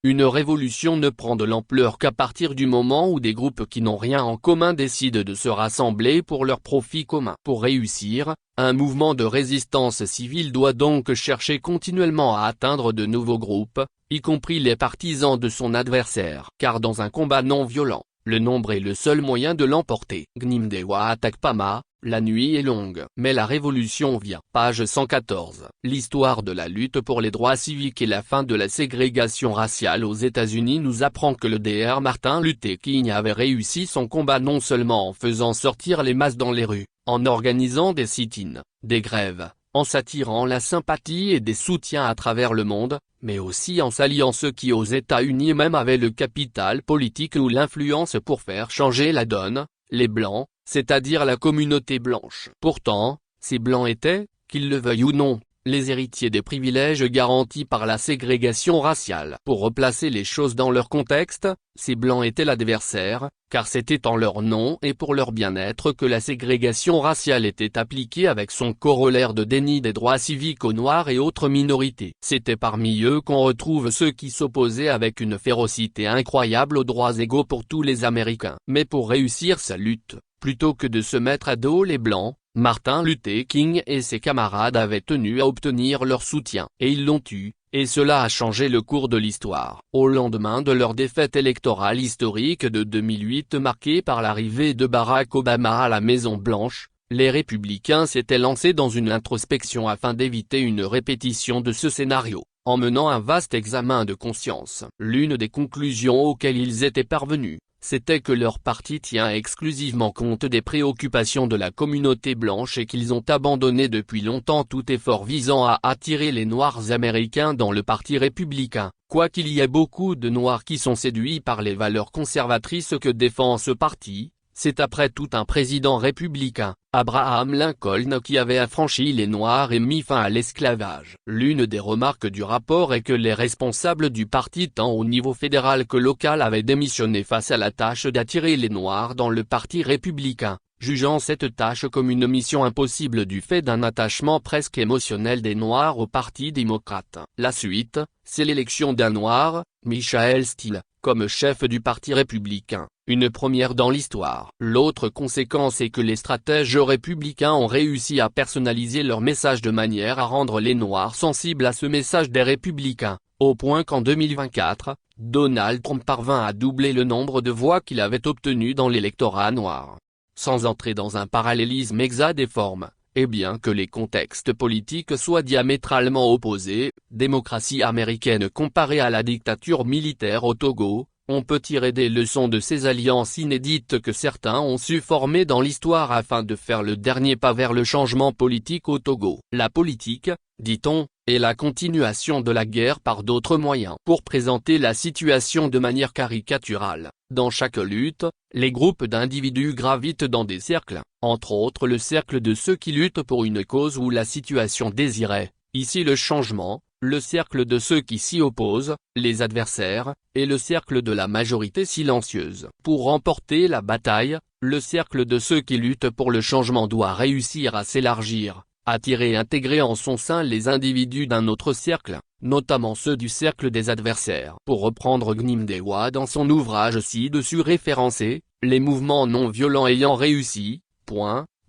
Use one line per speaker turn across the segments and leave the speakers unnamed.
Une révolution ne prend de l'ampleur qu'à partir du moment où des groupes qui n'ont rien en commun décident de se rassembler pour leur profit commun. Pour réussir, un mouvement de résistance civile doit donc chercher continuellement à atteindre de nouveaux groupes, y compris les partisans de son adversaire. Car dans un combat non violent, le nombre est le seul moyen de l'emporter. Gnimdewa attaque Pama, la nuit est longue. Mais la révolution vient. Page 114. L'histoire de la lutte pour les droits civiques et la fin de la ségrégation raciale aux États-Unis nous apprend que le Dr. Martin Luther King avait réussi son combat non seulement en faisant sortir les masses dans les rues, en organisant des sit-ins, des grèves, en s'attirant la sympathie et des soutiens à travers le monde, mais aussi en s'alliant ceux qui aux États-Unis même avaient le capital politique ou l'influence pour faire changer la donne, les Blancs, c'est-à-dire la communauté blanche. Pourtant, ces Blancs étaient, qu'ils le veuillent ou non, les héritiers des privilèges garantis par la ségrégation raciale. Pour replacer les choses dans leur contexte, ces Blancs étaient l'adversaire, car c'était en leur nom et pour leur bien-être que la ségrégation raciale était appliquée avec son corollaire de déni des droits civiques aux Noirs et autres minorités. C'était parmi eux qu'on retrouve ceux qui s'opposaient avec une férocité incroyable aux droits égaux pour tous les Américains. Mais pour réussir sa lutte, plutôt que de se mettre à dos les Blancs, Martin Luther King et ses camarades avaient tenu à obtenir leur soutien. Et ils l'ont eu, et cela a changé le cours de l'histoire. Au lendemain de leur défaite électorale historique de 2008 marquée par l'arrivée de Barack Obama à la Maison-Blanche, les républicains s'étaient lancés dans une introspection afin d'éviter une répétition de ce scénario, en menant un vaste examen de conscience. L'une des conclusions auxquelles ils étaient parvenus, c'était que leur parti tient exclusivement compte des préoccupations de la communauté blanche et qu'ils ont abandonné depuis longtemps tout effort visant à attirer les Noirs américains dans le parti républicain, quoiqu'il y ait beaucoup de Noirs qui sont séduits par les valeurs conservatrices que défend ce parti. C'est après tout un président républicain, Abraham Lincoln, qui avait affranchi les Noirs et mis fin à l'esclavage. L'une des remarques du rapport est que les responsables du parti tant au niveau fédéral que local avaient démissionné face à la tâche d'attirer les Noirs dans le parti républicain, jugeant cette tâche comme une mission impossible du fait d'un attachement presque émotionnel des Noirs au Parti démocrate. La suite, c'est l'élection d'un Noir, Michael Steele, comme chef du Parti républicain, une première dans l'histoire. L'autre conséquence est que les stratèges républicains ont réussi à personnaliser leur message de manière à rendre les Noirs sensibles à ce message des républicains, au point qu'en 2024, Donald Trump parvint à doubler le nombre de voix qu'il avait obtenues dans l'électorat noir. Sans entrer dans un parallélisme hexadéforme, et bien que les contextes politiques soient diamétralement opposés, démocratie américaine comparée à la dictature militaire au Togo, on peut tirer des leçons de ces alliances inédites que certains ont su former dans l'histoire afin de faire le dernier pas vers le changement politique au Togo. La politique, dit-on, est la continuation de la guerre par d'autres moyens. Pour présenter la situation de manière caricaturale, dans chaque lutte, les groupes d'individus gravitent dans des cercles, entre autres le cercle de ceux qui luttent pour une cause ou la situation désirée, ici le changement, le cercle de ceux qui s'y opposent, les adversaires, et le cercle de la majorité silencieuse. Pour remporter la bataille, le cercle de ceux qui luttent pour le changement doit réussir à s'élargir, attirer et intégrer en son sein les individus d'un autre cercle, notamment ceux du cercle des adversaires. Pour reprendre Gnimdewa dans son ouvrage ci-dessus référencé, les mouvements non violents ayant réussi,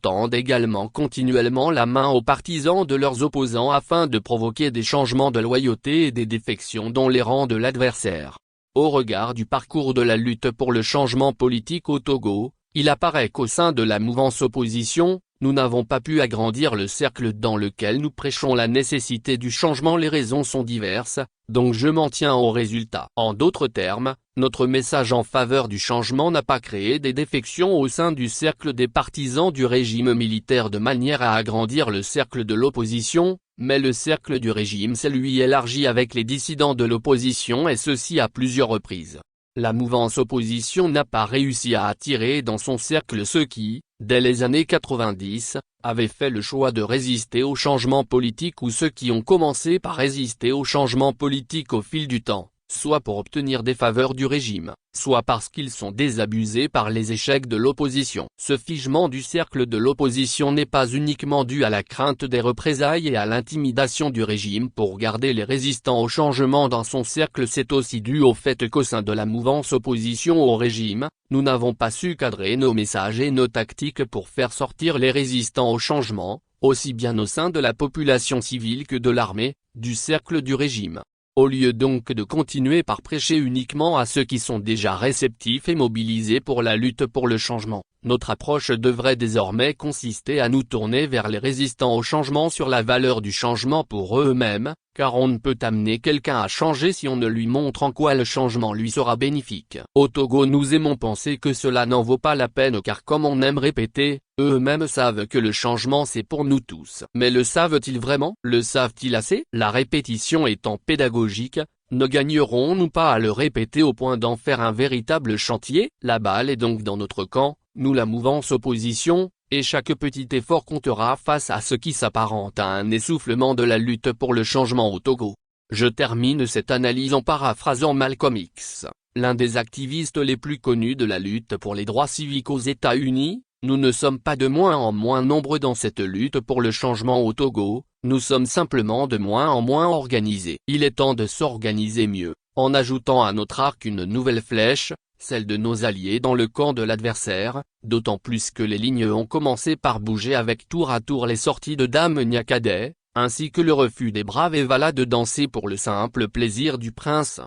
tendent également continuellement la main aux partisans de leurs opposants afin de provoquer des changements de loyauté et des défections dans les rangs de l'adversaire. Au regard du parcours de la lutte pour le changement politique au Togo, il apparaît qu'au sein de la mouvance opposition, nous n'avons pas pu agrandir le cercle dans lequel nous prêchons la nécessité du changement. Les raisons sont diverses, donc je m'en tiens au résultat. En d'autres termes, notre message en faveur du changement n'a pas créé des défections au sein du cercle des partisans du régime militaire de manière à agrandir le cercle de l'opposition, mais le cercle du régime s'est lui élargi avec les dissidents de l'opposition et ceci à plusieurs reprises. La mouvance opposition n'a pas réussi à attirer dans son cercle ceux qui, dès les années 90, avaient fait le choix de résister au changement politique ou ceux qui ont commencé par résister au changement politique au fil du temps. soit pour obtenir des faveurs du régime, soit parce qu'ils sont désabusés par les échecs de l'opposition. Ce figement du cercle de l'opposition n'est pas uniquement dû à la crainte des représailles et à l'intimidation du régime pour garder les résistants au changement dans son cercle, c'est aussi dû au fait qu'au sein de la mouvance opposition au régime, nous n'avons pas su cadrer nos messages et nos tactiques pour faire sortir les résistants au changement, aussi bien au sein de la population civile que de l'armée, du cercle du régime. Au lieu donc de continuer par prêcher uniquement à ceux qui sont déjà réceptifs et mobilisés pour la lutte pour le changement, notre approche devrait désormais consister à nous tourner vers les résistants au changement sur la valeur du changement pour eux-mêmes, car on ne peut amener quelqu'un à changer si on ne lui montre en quoi le changement lui sera bénéfique. Au Togo, nous aimons penser que cela n'en vaut pas la peine car comme on aime répéter, eux-mêmes savent que le changement c'est pour nous tous. Mais le savent-ils vraiment? Le savent-ils assez? La répétition étant pédagogique, ne gagnerons-nous pas à le répéter au point d'en faire un véritable chantier? La balle est donc dans notre camp, nous la mouvance opposition, et chaque petit effort comptera face à ce qui s'apparente à un essoufflement de la lutte pour le changement au Togo. Je termine cette analyse en paraphrasant Malcolm X, l'un des activistes les plus connus de la lutte pour les droits civiques aux États-Unis. Nous ne sommes pas de moins en moins nombreux dans cette lutte pour le changement au Togo, nous sommes simplement de moins en moins organisés. Il est temps de s'organiser mieux, en ajoutant à notre arc une nouvelle flèche, celle de nos alliés dans le camp de l'adversaire, d'autant plus que les lignes ont commencé par bouger avec tour à tour les sorties de Dame Nyakadé, ainsi que le refus des Braves et Vala de danser pour le simple plaisir du prince.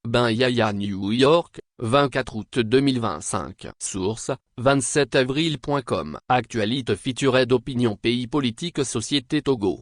Ben Yaya New York, 24 août 2025. Source, 27avril.com. Actualité featurée d'opinion pays politique société Togo.